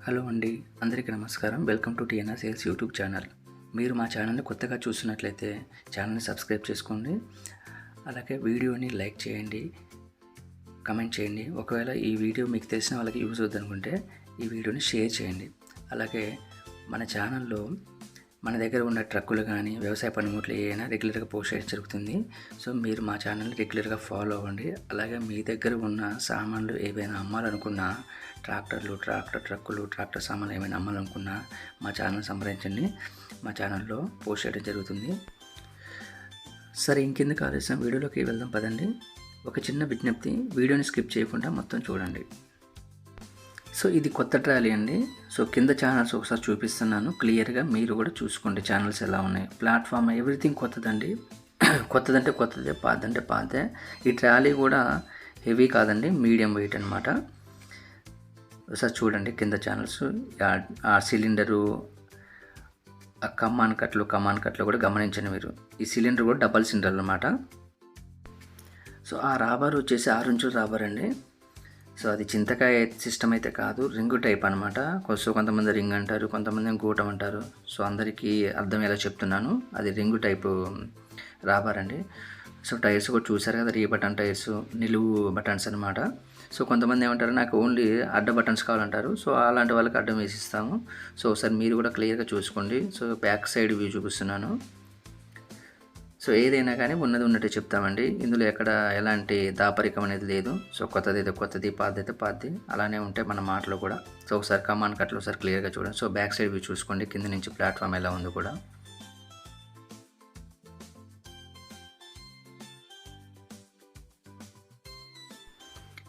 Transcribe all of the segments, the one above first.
Hello అండి, అందరికీ నమస్కారం. Welcome to TNR sales YouTube channel. మీరు మా ఛానల్ని కొత్తగా చూస్తున్నట్లయితే ఛానల్ని సబ్స్క్రైబ్ చేసుకోండి. అలాగే వీడియోని లైక్ చేయండి, కమెంట్ చేయండి. ఒకవేళ ఈ వీడియో మీకు తెలిసిన వాళ్ళకి యూజ్ అవుతుందనుకుంటే ఈ వీడియోని షేర్ చేయండి. అలాగే మన ఛానల్లో మన దగ్గర ఉన్న ట్రక్కులు కానీ వ్యవసాయ పనిముట్లు ఏవైనా రెగ్యులర్గా పోస్ట్ చేయడం జరుగుతుంది. సో మీరు మా ఛానల్ని రెగ్యులర్గా ఫాలో అవ్వండి. అలాగే మీ దగ్గర ఉన్న సామాన్లు ఏవైనా అమ్మాలనుకున్నా, ట్రక్కులు, ట్రాక్టర్ సామాన్లు ఏమైనా అమ్మాలనుకున్నా మా ఛానల్ సంప్రదించండి. మా ఛానల్లో పోస్ట్ చేయడం జరుగుతుంది. సరే, ఇంకెందుకు ఆలస్యం, వీడియోలోకి వెళ్దాం పదండి. ఒక చిన్న విజ్ఞప్తి, వీడియోని స్కిప్ చేయకుండా మొత్తం చూడండి. సో ఇది కొత్త ట్రాలీ అండి. సో కింద ఛానల్స్ ఒకసారి చూపిస్తున్నాను, క్లియర్గా మీరు కూడా చూసుకోండి ఛానల్స్ ఎలా ఉన్నాయి. Platform everything కొత్తదండి. కొత్తదంటే కొత్తదే, పాతదంటే పాతదే. ఈ ట్రాలీ కూడా హెవీ కాదండి, మీడియం వెయిట్ అనమాట. ఒకసారి చూడండి కింద ఛానల్స్. ఆ సిలిండరు, ఆ కమాన్ కట్లు కూడా గమనించండి మీరు. ఈ సిలిండర్ కూడా డబల్ సిలిండర్ అనమాట. సో ఆ రాబర్ వచ్చేసి 6 ఇంచుల రాబర్ అండి. సో అది చింతకాయ సిస్టమ్ అయితే కాదు, రింగు టైప్ అనమాట. కొంతమంది రింగ్ అంటారు, కొంతమంది గూటం అంటారు. సో అందరికీ అర్థం ఎలా చెప్తున్నాను, అది రింగు టైపు రాబర్ అండి. సో టైర్స్ కూడా చూసారు కదా, రీ బటన్ టైర్స్, నిలువు బటన్స్ అనమాట. సో కొంతమంది ఏమంటారు, నాకు ఓన్లీ అడ్డ బటన్స్ కావాలంటారు. సో అలాంటి వాళ్ళకి అడ్డం వేసిస్తాము. సో ఒకసారి మీరు కూడా క్లియర్గా చూసుకోండి. సో బ్యాక్ సైడ్ వ్యూ చూపిస్తున్నాను. సో ఏదైనా కానీ ఉన్నది ఉన్నట్టు చెప్తామండి. ఇందులో ఎక్కడ ఎలాంటి దాపరికం అనేది లేదు. సో కొత్తది, పాతది అలానే ఉంటే మన మాటలు కూడా. సో ఒకసారి కమాన్ కట్లు ఒకసారి క్లియర్గా చూడండి. సో బ్యాక్ సైడ్ వ్యూ చూసుకోండి, కింద నుంచి ప్లాట్ఫామ్ ఎలా ఉందో కూడా.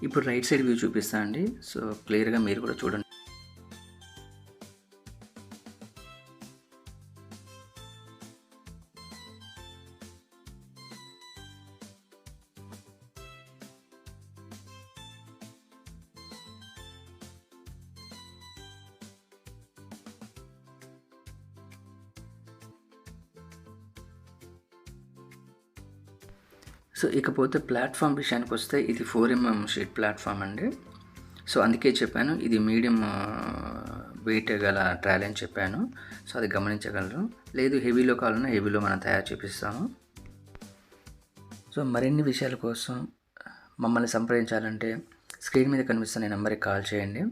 ఇప్పుడు రైట్ సైడ్ వ్యూ చూపిస్తా అండి. సో క్లియర్గా మీరు కూడా చూడండి. సో ఇకపోతే ప్లాట్ఫామ్ విషయానికి వస్తే, ఇది 4mm షీట్ ప్లాట్ఫామ్ అండి. సో అందుకే చెప్పాను ఇది మీడియం వెయిట్ గల ట్రాలీ అని చెప్పాను. సో అది గమనించగలరు. లేదు హెవీలో కావాలన్నా హెవీలో మనం తయారు చేపిస్తాము. సో మరిన్ని విషయాల కోసం మమ్మల్ని సంప్రదించాలంటే స్క్రీన్ మీద కనిపిస్తున్న నెంబర్కి కాల్ చేయండి.